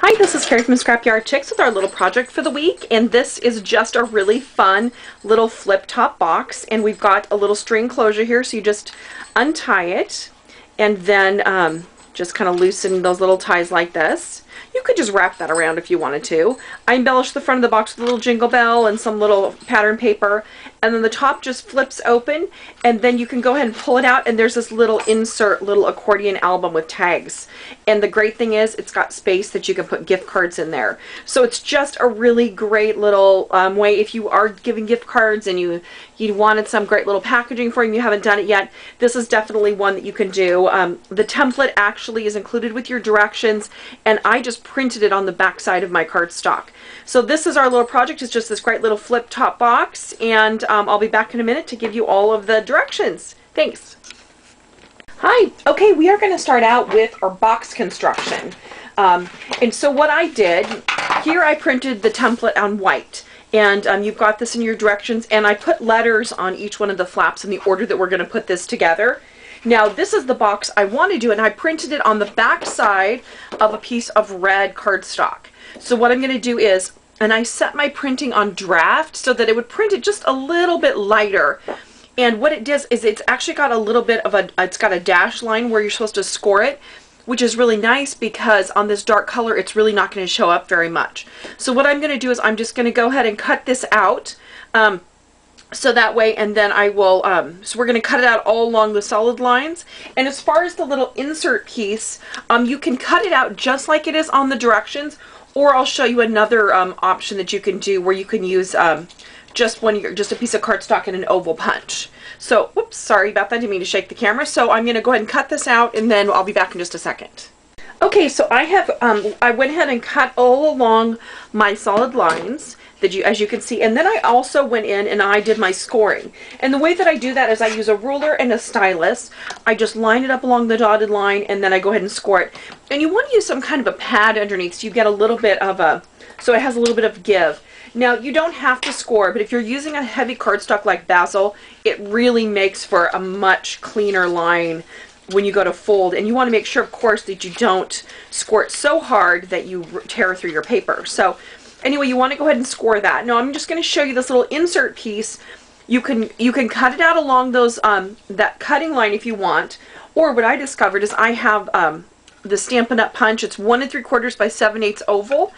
Hi, this is Carrie from Scrapyard Chicks with our little project for the week, and this is just a really fun little flip top box, and we've got a little string closure here, so you just untie it and then just kind of loosen those little ties like this. You could just wrap that around if you wanted to. I embellished the front of the box with a little jingle bell and some little pattern paper, and then the top just flips open, and then you can go ahead and pull it out, and there's this little insert little accordion album with tags. And the great thing is it's got space that you can put gift cards in there. So it's just a really great little way if you are giving gift cards and you wanted some great little packaging for them, you haven't done it yet, this is definitely one that you can do. The template actually is included with your directions, and I just printed it on the back side of my cardstock. So this is our little project. It's just this great little flip top box, and I'll be back in a minute to give you all of the directions. Thanks. Hi. Okay, we are going to start out with our box construction. And so what I did, here I printed the template on white. And you've got this in your directions, and I put letters on each one of the flaps in the order that we're going to put this together. Now this is the box I want to do, and I printed it on the back side of a piece of red cardstock. So what I'm going to do is, and I set my printing on draft so that it would print it just a little bit lighter. And what it does is it's actually got a little bit of it's got a dash line where you're supposed to score it, which is really nice because on this dark color it's really not going to show up very much. So what I'm going to do is I'm just going to go ahead and cut this out so that way, and then I will, so we're going to cut it out all along the solid lines. And as far as the little insert piece, you can cut it out just like it is on the directions, or I'll show you another option that you can do where you can use just a piece of cardstock and an oval punch. So, whoops, sorry about that, didn't mean to shake the camera. So I'm going to go ahead and cut this out, and then I'll be back in just a second. Okay, so I have, I went ahead and cut all along my solid lines, that as you can see, and then I also went in and I did my scoring. And the way that I do that is I use a ruler and a stylus. I just line it up along the dotted line, and then I go ahead and score it. And you want to use some kind of a pad underneath so you get a little bit of so it has a little bit of give. Now, you don't have to score, but if you're using a heavy cardstock like Bazzill, it really makes for a much cleaner line when you go to fold. And you want to make sure, of course, that you don't score it so hard that you tear through your paper. So anyway, you want to go ahead and score that. Now, I'm just going to show you this little insert piece. You can cut it out along those that cutting line if you want. Or what I discovered is I have the Stampin' Up! Punch. It's 1 3/4 by 7/8 oval.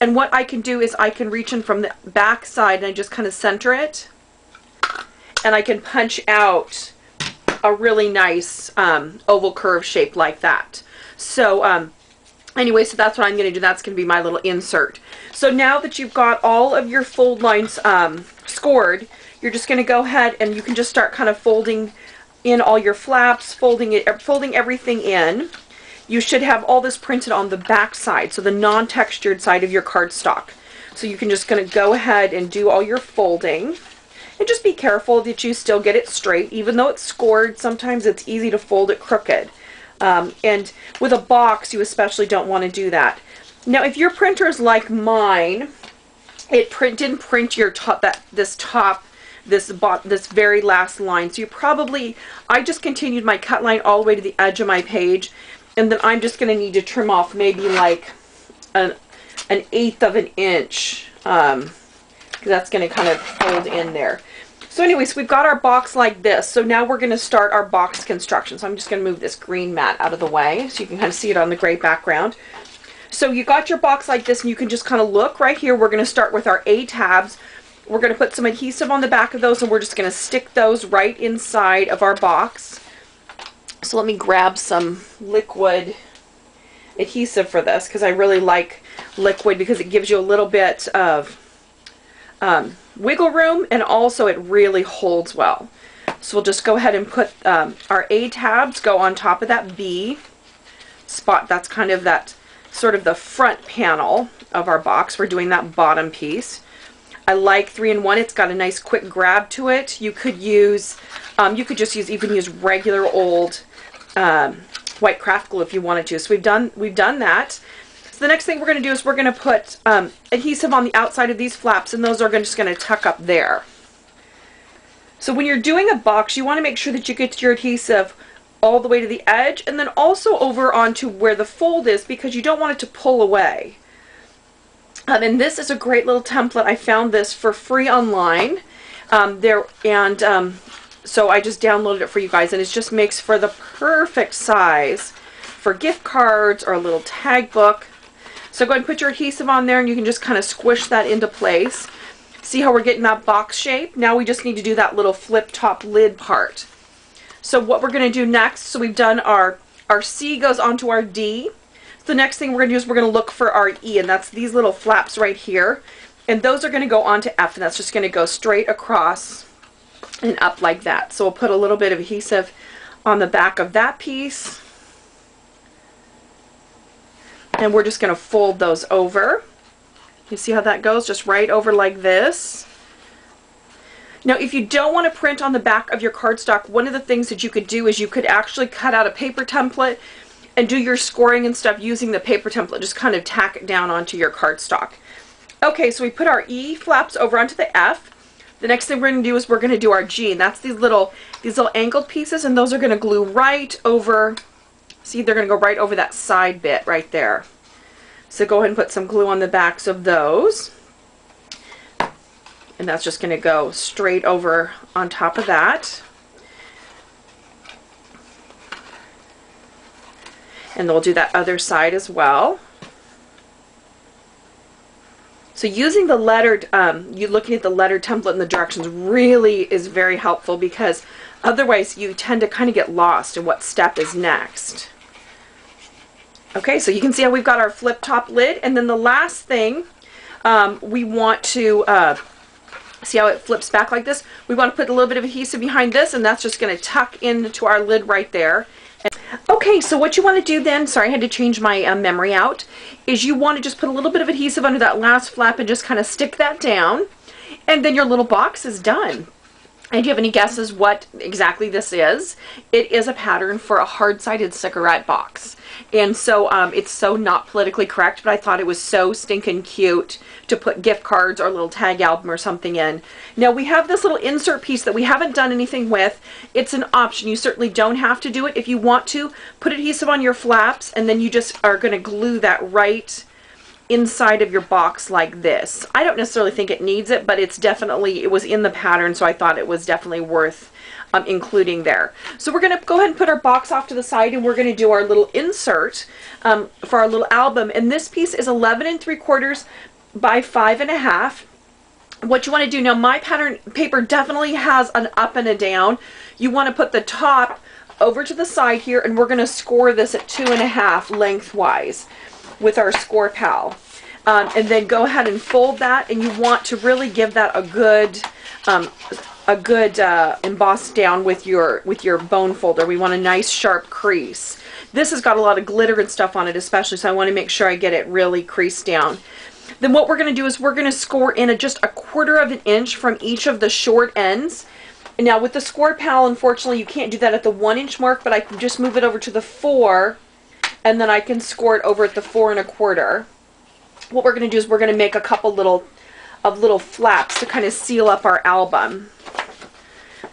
And what I can do is I can reach in from the back side and I just kind of center it. And I can punch out a really nice oval curve shape like that. So anyway, so that's what I'm going to do. That's going to be my little insert. So now that you've got all of your fold lines scored, you're just going to go ahead and you can just start kind of folding in all your flaps, folding everything in. You should have all this printed on the back side, so the non-textured side of your cardstock. So you can just going to go ahead and do all your folding. And just be careful that you still get it straight. Even though it's scored, sometimes it's easy to fold it crooked. And with a box, you especially don't want to do that. Now, if your printer is like mine, it didn't print your top, this very last line. So you probably, I just continued my cut line all the way to the edge of my page. And then I'm just going to need to trim off maybe like an 1/8 of an inch. Because that's going to kind of fold in there. So anyways, we've got our box like this. So now we're going to start our box construction. So I'm just going to move this green mat out of the way so you can kind of see it on the gray background. So you got your box like this, and you can just kind of look right here. We're going to start with our A tabs. We're going to put some adhesive on the back of those, and we're just going to stick those right inside of our box. So let me grab some liquid adhesive for this, because I really like liquid because it gives you a little bit of wiggle room, and also it really holds well. So we'll just go ahead and put our A tabs go on top of that B spot. That's kind of that sort of the front panel of our box. We're doing that bottom piece. I like 3-in-1. It's got a nice quick grab to it. You could use, you can use regular old white craft glue if you wanted to. So we've done that. So the next thing we're going to do is we're going to put adhesive on the outside of these flaps, and those are just going to tuck up there. So when you're doing a box, you want to make sure that you get your adhesive all the way to the edge, and then also over onto where the fold is, because you don't want it to pull away. And this is a great little template. I found this for free online. So I just downloaded it for you guys, and it just makes for the perfect size for gift cards or a little tag book. So go ahead and put your adhesive on there, and you can just kind of squish that into place. See how we're getting that box shape? Now we just need to do that little flip top lid part. So what we're going to do next, so we've done our C goes onto our D. The next thing we're going to do is we're going to look for our E, and that's these little flaps right here. And those are going to go onto F, and that's just going to go straight across and up like that. So we'll put a little bit of adhesive on the back of that piece. And we're just going to fold those over. You see how that goes? Just right over like this. Now, if you don't want to print on the back of your cardstock, one of the things that you could do is you could actually cut out a paper template and do your scoring and stuff using the paper template. Just kind of tack it down onto your cardstock. Okay, so we put our E flaps over onto the F. The next thing we're going to do is we're going to do our G, and that's these little angled pieces, and those are going to glue right over. See, they're going to go right over that side bit right there. So go ahead and put some glue on the backs of those. And that's just going to go straight over on top of that. And we'll do that other side as well. So using the lettered, you looking at the lettered template and the directions really is very helpful, because otherwise you tend to kind of get lost in what step is next. Okay, so you can see how we've got our flip top lid, and then the last thing we want to, see how it flips back like this? We want to put a little bit of adhesive behind this, and that's just going to tuck into our lid right there. Okay, so what you want to do then, sorry I had to change my memory out, is you want to just put a little bit of adhesive under that last flap and just kind of stick that down, and then your little box is done. And do you have any guesses what exactly this is? It is a pattern for a hard-sided cigarette box. And so it's so not politically correct, but I thought it was so stinking cute to put gift cards or a little tag album or something in. Now we have this little insert piece that we haven't done anything with. It's an option. You certainly don't have to do it. If you want to, put adhesive on your flaps, and then you just are going to glue that right inside of your box like this. I don't necessarily think it needs it, but it's definitely, it was in the pattern, so I thought it was definitely worth including there. So we're going to go ahead and put our box off to the side, and we're going to do our little insert for our little album. And this piece is 11 3/4 by 5.5. What you want to do now, my pattern paper definitely has an up and a down. You want to put the top over to the side here, and we're going to score this at 2.5 lengthwise with our Score Pal. And then go ahead and fold that, and you want to really give that a good emboss down with your bone folder. We want a nice sharp crease. This has got a lot of glitter and stuff on it especially, so I want to make sure I get it really creased down. Then what we're going to do is we're going to score in just 1/4 of an inch from each of the short ends. And now with the Score Pal, unfortunately you can't do that at the 1-inch mark, but I can just move it over to the 4, and then I can score it over at the 4 1/4. What we're going to do is we're going to make a couple little flaps to kind of seal up our album.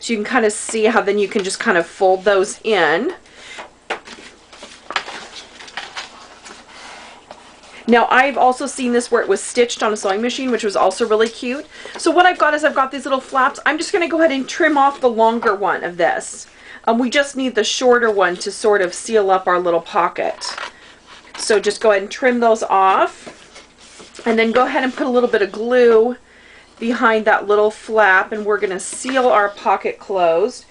So you can kind of see how then you can just kind of fold those in. Now I've also seen this where it was stitched on a sewing machine, which was also really cute. So what I've got is I've got these little flaps. I'm just going to go ahead and trim off the longer one of this. We just need the shorter one to sort of seal up our little pocket. So just go ahead and trim those off. And then go ahead and put a little bit of glue behind that little flap, and we're going to seal our pocket closed.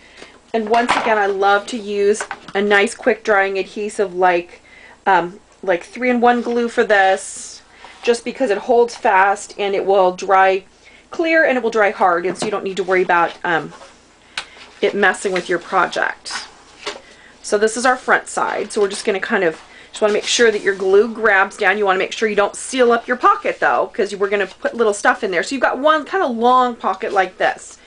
And once again, I love to use a nice quick drying adhesive like 3-in-1 glue for this, just because it holds fast and it will dry clear and it will dry hard, and so you don't need to worry about it messing with your project. So this is our front side. So we're just going to kind of just want to make sure that your glue grabs down. You want to make sure you don't seal up your pocket though, because we're going to put little stuff in there. So you've got one kind of long pocket like this.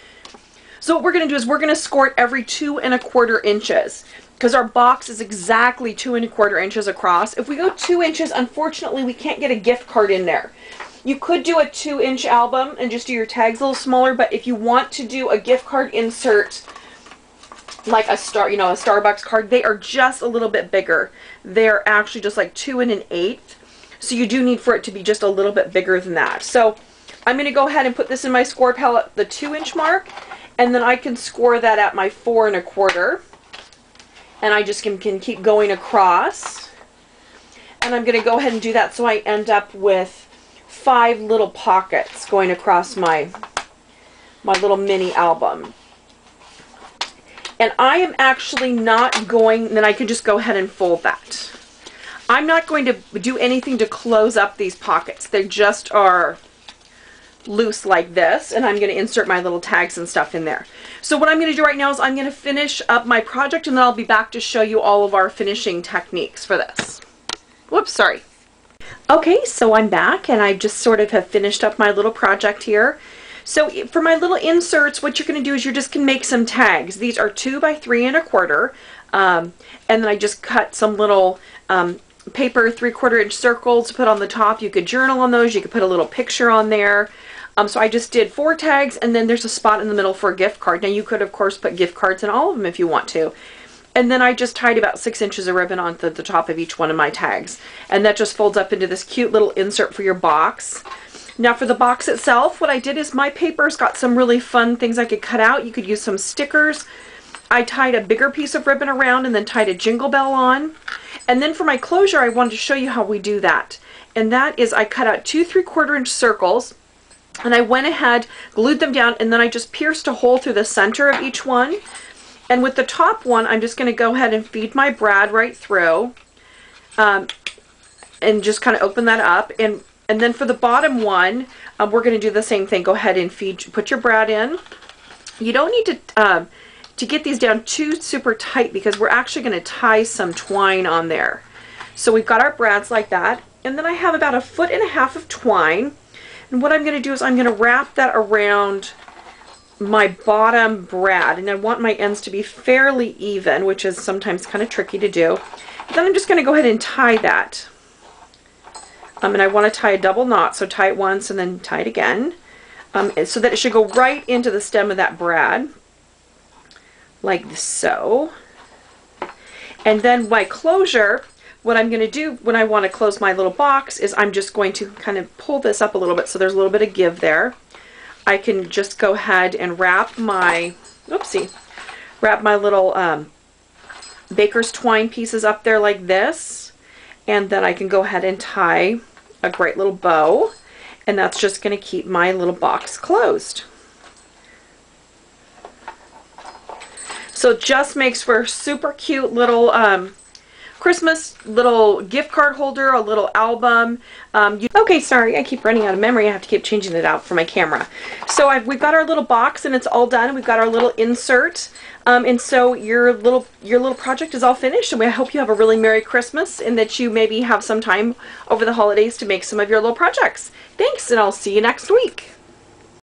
So what we're going to do is we're going to score it every 2 1/4 inches, because our box is exactly 2 1/4 inches across. If we go 2 inches, unfortunately we can't get a gift card in there. You could do a 2-inch album and just do your tags a little smaller, but if you want to do a gift card insert like a Starbucks card, they are just a little bit bigger. They're actually just like 2 1/8. So you do need for it to be just a little bit bigger than that. So I'm going to go ahead and put this in my score palette, the 2-inch mark, and then I can score that at my 4 1/4. And I just can keep going across. And I'm going to go ahead and do that so I end up with 5 little pockets going across my little mini album. And I am actually not going, then I can just go ahead and fold that. I'm not going to do anything to close up these pockets. They just are loose like this, and I'm going to insert my little tags and stuff in there. So what I'm going to do right now is I'm going to finish up my project, and then I'll be back to show you all of our finishing techniques for this. Whoops, sorry. Okay, so I'm back, and I just sort of have finished up my little project here. So for my little inserts, what you're going to do is you're just going to make some tags. These are 2 by 3 1/4, and then I just cut some little paper 3/4 inch circles to put on the top. You could journal on those. You could put a little picture on there. So I just did 4 tags, and then there's a spot in the middle for a gift card. Now you could of course put gift cards in all of them if you want to. And then I just tied about 6 inches of ribbon onto the top of each one of my tags. And that just folds up into this cute little insert for your box. Now for the box itself, what I did is my paper's got some really fun things I could cut out. You could use some stickers. I tied a bigger piece of ribbon around and then tied a jingle bell on. And then for my closure, I wanted to show you how we do that. And that is I cut out 2 3/4 inch circles, and I went ahead, glued them down, and then I just pierced a hole through the center of each one. And with the top one, I'm just going to go ahead and feed my brad right through, and just kind of open that up. And then for the bottom one, we're going to do the same thing. Go ahead and put your brad in. You don't need to get these down too super tight, because we're actually going to tie some twine on there. So we've got our brads like that, and then I have about 1.5 feet of twine. And what I'm going to do is I'm going to wrap that around my bottom brad, and I want my ends to be fairly even, which is sometimes kind of tricky to do. Then I'm just going to go ahead and tie that. And I want to tie a double knot, so tie it once and then tie it again, so that it should go right into the stem of that brad, like so. And then my closure, what I'm going to do when I want to close my little box is I'm just going to kind of pull this up a little bit so there's a little bit of give there. I can just go ahead and wrap my, wrap my little baker's twine pieces up there like this, and then I can go ahead and tie a great little bow, and that's just going to keep my little box closed. So it just makes for a super cute little Christmas little gift card holder, a little album. Okay, sorry, I keep running out of memory. I have to keep changing it out for my camera. So we've got our little box, and it's all done. We've got our little insert, and so your little project is all finished. And I hope you have a really Merry Christmas, and that you maybe have some time over the holidays to make some of your little projects. Thanks, and I'll see you next week.